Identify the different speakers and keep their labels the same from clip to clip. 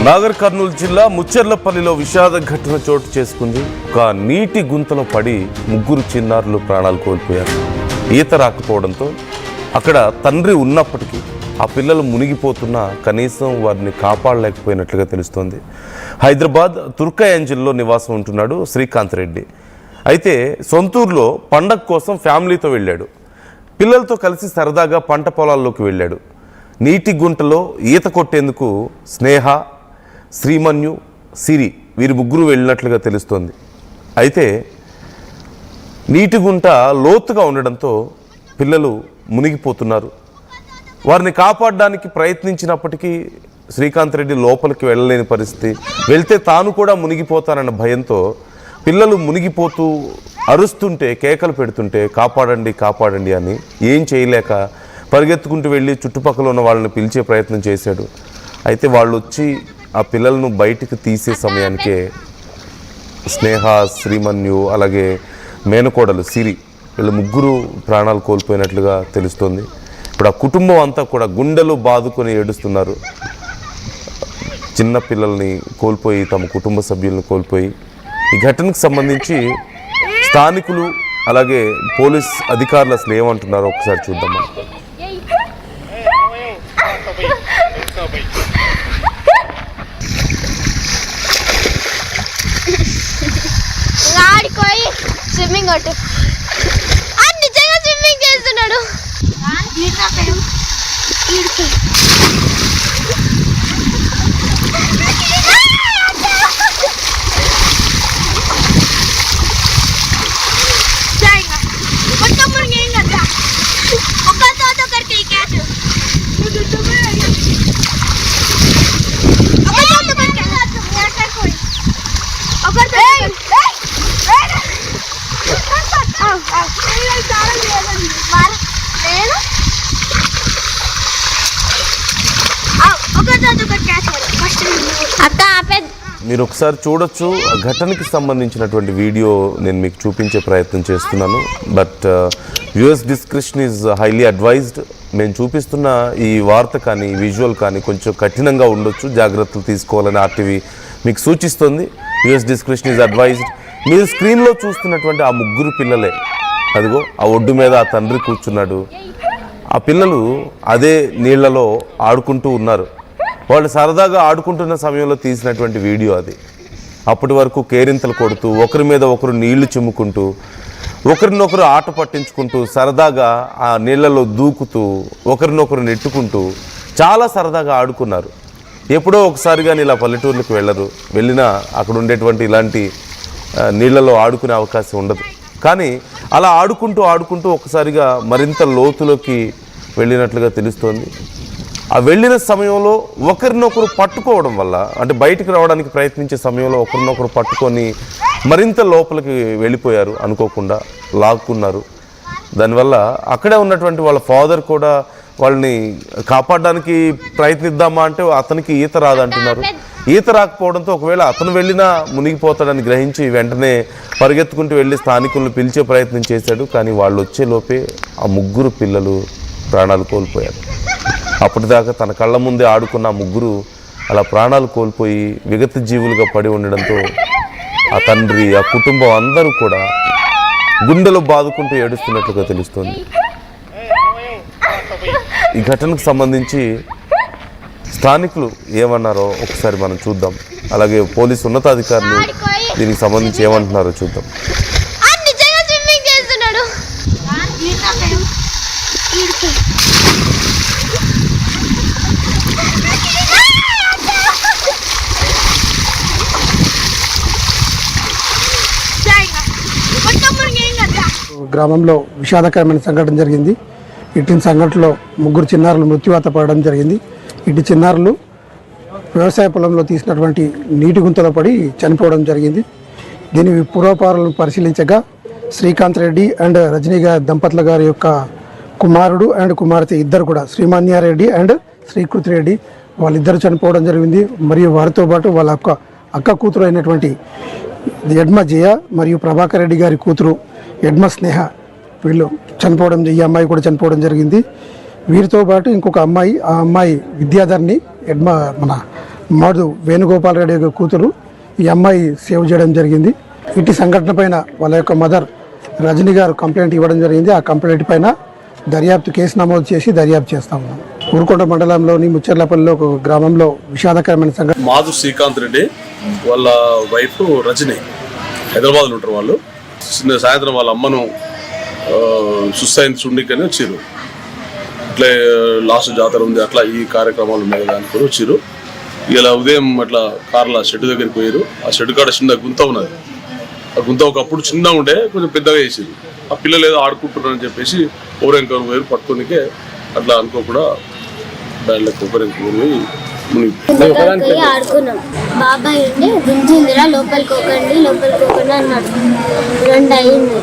Speaker 1: నాగర్ కర్నూలు జిల్లా ముచ్చెర్లపల్లిలో విషాద ఘటన చోటు చేసుకుంది. ఒక నీటి గుంతలో పడి ముగ్గురు చిన్నారులు ప్రాణాలు కోల్పోయారు. ఈత రాకపోవడంతో అక్కడ తండ్రి ఉన్నప్పటికీ ఆ పిల్లలు మునిగిపోతున్నా కనీసం వారిని కాపాడలేకపోయినట్లుగా తెలుస్తోంది. హైదరాబాద్ తుర్కయాంజల్లో నివాసం ఉంటున్నాడు శ్రీకాంత్ రెడ్డి. అయితే సొంతూరులో పండగ కోసం ఫ్యామిలీతో వెళ్ళాడు. పిల్లలతో కలిసి సరదాగా పంట పొలాల్లోకి వెళ్ళాడు. నీటి గుంటలో ఈత కొట్టేందుకు స్నేహ, శ్రీమన్యు, సిరి వీరి ముగ్గురు వెళ్ళినట్లుగా తెలుస్తోంది. అయితే నీటి గుంట లోతుగా ఉండడంతో పిల్లలు మునిగిపోతున్నారు. వారిని కాపాడడానికి ప్రయత్నించినప్పటికీ శ్రీకాంత్ రెడ్డి లోపలికి వెళ్ళలేని పరిస్థితి. వెళ్తే తాను కూడా మునిగిపోతానన్న భయంతో పిల్లలు మునిగిపోతూ అరుస్తుంటే, కేకలు పెడుతుంటే కాపాడండి కాపాడండి అని ఏం చేయలేక పరిగెత్తుకుంటూ వెళ్ళి చుట్టుపక్కల ఉన్న వాళ్ళని పిలిచే ప్రయత్నం చేశాడు. అయితే వాళ్ళు వచ్చి ఆ పిల్లలను బయటికి తీసే సమయానికే స్నేహ, శ్రీమన్యు అలాగే మేనకోడలు సిరి వీళ్ళు ముగ్గురు ప్రాణాలు కోల్పోయినట్లుగా తెలుస్తుంది. ఇప్పుడు ఆ కుటుంబం అంతా కూడా గుండెలు బాదుకొని ఏడుస్తున్నారు. చిన్న పిల్లల్ని కోల్పోయి, తమ కుటుంబ సభ్యులను కోల్పోయి. ఈ ఘటనకు సంబంధించి స్థానికులు అలాగే పోలీస్ అధికారులు అసలు ఏమంటున్నారో ఒకసారి చూద్దాం.
Speaker 2: స్విమ్మింగ్ కొట్టు నిజంగా స్విమ్మింగ్ చేస్తున్నాడు.
Speaker 1: మీరు ఒకసారి చూడొచ్చు. ఘటనకి సంబంధించినటువంటి వీడియో నేను మీకు చూపించే ప్రయత్నం చేస్తున్నాను. But viewers description is highly advised. మేము చూపిస్తున్న ఈ వార్త కానీ విజువల్ కానీ కొంచెం కఠినంగా ఉండొచ్చు, జాగ్రత్తలు తీసుకోవాలని ఆర్టీవీ మీకు సూచిస్తుంది. Viewers description is advised. మీరు స్క్రీన్లో చూస్తున్నటువంటి ఆ ముగ్గురు పిల్లలే. అదిగో ఆ ఒడ్డు మీద ఆ తండ్రి కూర్చున్నాడు. ఆ పిల్లలు అదే నీళ్లలో ఆడుకుంటూ ఉన్నారు. వాళ్ళు సరదాగా ఆడుకుంటున్న సమయంలో తీసినటువంటి వీడియో అది. అప్పటి వరకు కేరింతలు కొడుతూ, ఒకరి మీద ఒకరు నీళ్లు చిమ్ముకుంటూ, ఒకరినొకరు ఆట పట్టించుకుంటూ, సరదాగా ఆ నీళ్లలో దూకుతూ, ఒకరినొకరు నెట్టుకుంటూ చాలా సరదాగా ఆడుకున్నారు. ఎప్పుడో ఒకసారి కానీ ఇలా పల్లెటూర్లకు వెళ్ళరు. వెళ్ళినా అక్కడ ఉండేటువంటి ఇలాంటి నీళ్లలో ఆడుకునే అవకాశం ఉండదు. కానీ అలా ఆడుకుంటూ ఆడుకుంటూ ఒకసారిగా మరింత లోతులోకి వెళ్ళినట్లుగా తెలుస్తోంది. ఆ వెళ్ళిన సమయంలో ఒకరినొకరు పట్టుకోవడం వల్ల, అంటే బయటికి రావడానికి ప్రయత్నించే సమయంలో ఒకరినొకరు పట్టుకొని మరింత లోపలికి వెళ్ళిపోయారు. అనుకోకుండా లాక్కున్నారు. దానివల్ల అక్కడే ఉన్నటువంటి వాళ్ళ ఫాదర్ కూడా వాళ్ళని కాపాడడానికి ప్రయత్నిద్దామా అంటే అతనికి ఈత రాదంటున్నారు. ఈత రాకపోవడంతో ఒకవేళ అతను వెళ్ళినా మునిగిపోతాడని గ్రహించి వెంటనే పరిగెత్తుకుంటూ వెళ్ళి స్థానికులను పిలిచే ప్రయత్నం చేశాడు. కానీ వాళ్ళు వచ్చే లోపే ఆ ముగ్గురు పిల్లలు ప్రాణాలు కోల్పోయారు. అప్పటిదాకా తన కళ్ళ ముందే ఆడుకున్న ముగ్గురు అలా ప్రాణాలు కోల్పోయి విగత జీవులుగా పడి ఉండడంతో ఆ తండ్రి, ఆ కుటుంబం అందరూ కూడా గుండెలు బాదుకుంటూ ఏడుస్తున్నట్లుగా తెలుస్తోంది. ఈ ఘటనకు సంబంధించి స్థానికులు ఏమన్నారో ఒకసారి మనం చూద్దాం. అలాగే పోలీసు ఉన్నతాధికారులు దీనికి సంబంధించి ఏమంటున్నారో చూద్దాం.
Speaker 3: గ్రామంలో విషాదకరమైన సంఘటన జరిగింది. ఇటు సంఘటనలో ముగ్గురు చిన్నారులు మృత్యువాత పడడం జరిగింది. ఇటు చిన్నారులు వ్యవసాయ పొలంలో తీసినటువంటి నీటి గుంతలో పడి చనిపోవడం జరిగింది. దీని పూర్వపారాలను పరిశీలించగా శ్రీకాంత్ రెడ్డి అండ్ రజనీ దంపతుల గారి యొక్క కుమారుడు అండ్ కుమార్తె ఇద్దరు కూడా, శ్రీమాన్యారెడ్డి అండ్ శ్రీకృతి రెడ్డి, వాళ్ళిద్దరు చనిపోవడం జరిగింది. మరియు వారితో పాటు వాళ్ళ అక్క కూతురు అయినటువంటి ఎడ్మ జయ మరియు ప్రభాకర్ రెడ్డి గారి కూతురు ఎడ్మ స్నేహ వీళ్ళు చనిపోవడం, ఈ అమ్మాయి కూడా చనిపోవడం జరిగింది. వీరితో పాటు ఇంకొక అమ్మాయి, ఆ అమ్మాయి విద్యాధర్ని, మన మధు వేణుగోపాల్ రెడ్డి యొక్క కూతురు ఈ అమ్మాయి సేవ్ చేయడం జరిగింది. ఇటు సంఘటన పైన వాళ్ళ యొక్క మదర్ రజనీ గారు కంప్లైంట్ ఇవ్వడం జరిగింది. ఆ కంప్లైంట్ పైన దర్యాప్తు కేసు నమోదు చేసి దర్యాప్తు చేస్తా ఉన్నాం. ఊరుకొండ మండలంలోని ముచ్చర్లపల్లిలో ఒక గ్రామంలో విషాదకరమైన సంఘటన.
Speaker 4: మాధు శ్రీకాంత్ రెడ్డి వాళ్ళ వైఫ్ రజని హైదరాబాద్లో ఉంటారు. వాళ్ళు సాయంత్రం వాళ్ళ అమ్మను సుస్థైన్ చూడకని వచ్చారు. ఇట్లా లాస్ట్ జాతర ఉంది, అట్లా ఈ కార్యక్రమాలు ఉన్నాయి కదా అనుకుని వచ్చారు. ఇలా ఉదయం అట్లా కార్ల షెడ్ దగ్గరికి పోయారు. ఆ షెడ్ కాడ చిన్న గుంత ఉన్నది. ఆ గుంత ఒకప్పుడు చిన్నగా ఉండే కొంచెం పెద్దగా చేసారు. ఆ పిల్లలు ఏదో ఆడుకుంటున్నారని చెప్పేసి ఓరెంకర్ పోయారు పట్టుకోనికే. అట్లా అనుకోకుండా బ్యాడ్లకు ఒకరెంకర్ పోయి
Speaker 2: ఆడుకున్నాం. బాబాయ్ ఉండి గుంజిందిరా లోపలికి పోకండి అన్నాడు. 2 అయింది.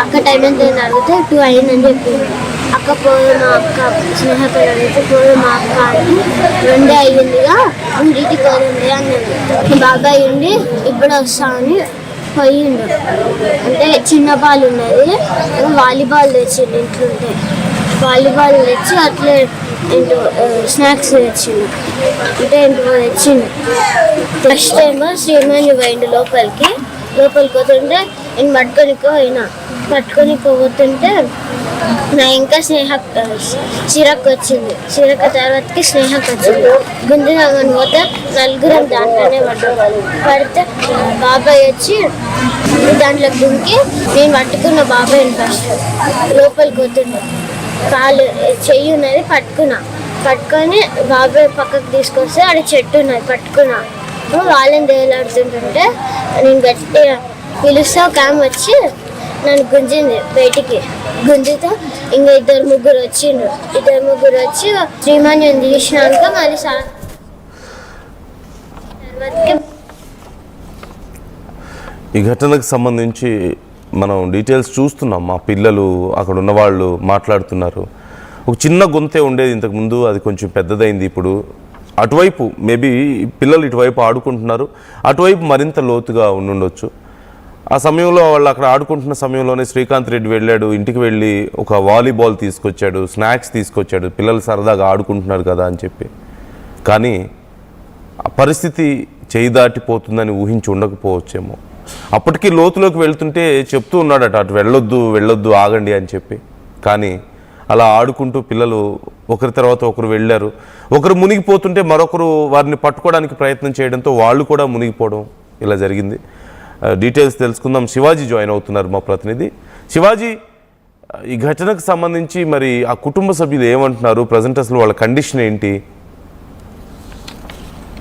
Speaker 2: అక్క టైం ఎంత అడిగితే 2 అయిందని చెప్పింది. అక్క పోయి మా అక్క స్నేహపడి అడిగితే పోయి మా అక్క అంటే 2 అయ్యిందిగా ఇంటికి పోయింది అన్నది. బాబాయ్ ఉండి ఇప్పుడు వస్తా అని పోయిండు. అంటే చిన్న బాల్ ఉన్నది, వాలీబాల్ తెచ్చిండు. ఇంట్లుంటే వాలీబాల్ తెచ్చి అట్లే ఏంటో స్నాక్స్ తెచ్చిండు. అంటే ఏంటో తెచ్చిండు. ఫస్ట్ టైం శ్రీమాని పోయిండు లోపలికి పోతుంటే నేను పట్టుకొని పోతుంటే నా ఇంకా చిరక్ వచ్చింది. చిరక్ తర్వాతకి స్నేహకు వచ్చింది. గుంజు తాగని పోతే 4 దాంట్లోనే పడితే బాబాయ్ వచ్చి దాంట్లో దుంకి నేను పట్టుకున్న బాబాయ్ని ఫస్ట్ లోపలికి పోతుండే. కాలు చెయ్యి ఉన్నది పట్టుకొని బాబాయ్ పక్కకు తీసుకొస్తే ఆడ చెట్టు ఉన్నది పట్టుకున్నా. వాళ్ళని దేలాడుతుంటుంటే నేను గట్టిగా పిలుస్తే ఒక ఆమె వచ్చి నన్ను గుంజింది. బయటికి గుంజితో ఇంకా 2-3 వచ్చిండ్రు. 2-3 వచ్చి శ్రీమాన్యం తీసినాక మరి తర్వాతకి
Speaker 1: ఈ ఘటనకు సంబంధించి మనం డీటెయిల్స్ చూస్తున్నాం. మా పిల్లలు అక్కడ ఉన్నవాళ్ళు మాట్లాడుతున్నారు. ఒక చిన్న గొంతే ఉండేది ఇంతకుముందు, అది కొంచెం పెద్దదైంది ఇప్పుడు. అటువైపు మేబీ పిల్లలు ఇటువైపు ఆడుకుంటున్నారు, అటువైపు మరింత లోతుగా ఉండుండొచ్చు. ఆ సమయంలో వాళ్ళు అక్కడ ఆడుకుంటున్న సమయంలోనే శ్రీకాంత్ రెడ్డి వెళ్ళాడు. ఇంటికి వెళ్ళి ఒక వాలీబాల్ తీసుకొచ్చాడు, స్నాక్స్ తీసుకొచ్చాడు. పిల్లలు సరదాగా ఆడుకుంటున్నారు కదా అని చెప్పి. కానీ ఆ పరిస్థితి చేయి దాటిపోతుందని ఊహించి ఉండకపోవచ్చేమో. అప్పటికి లోతులోకి వెళ్తుంటే చెప్తూ ఉన్నాడట, అటు వెళ్ళొద్దు ఆగండి అని చెప్పి. కానీ అలా ఆడుకుంటూ పిల్లలు ఒకరి తర్వాత ఒకరు వెళ్ళారు. ఒకరు మునిగిపోతుంటే మరొకరు వారిని పట్టుకోవడానికి ప్రయత్నం చేయడంతో వాళ్ళు కూడా మునిగిపోవడం ఇలా జరిగింది. డీటెయిల్స్ తెలుసుకుందాం. శివాజీ జాయిన్ అవుతున్నారు, మా ప్రతినిధి. శివాజీ, ఈ ఘటనకు సంబంధించి మరి ఆ కుటుంబ సభ్యులు ఏమంటున్నారు? ప్రజెంట్ అసలు వాళ్ళ కండిషన్ ఏంటి?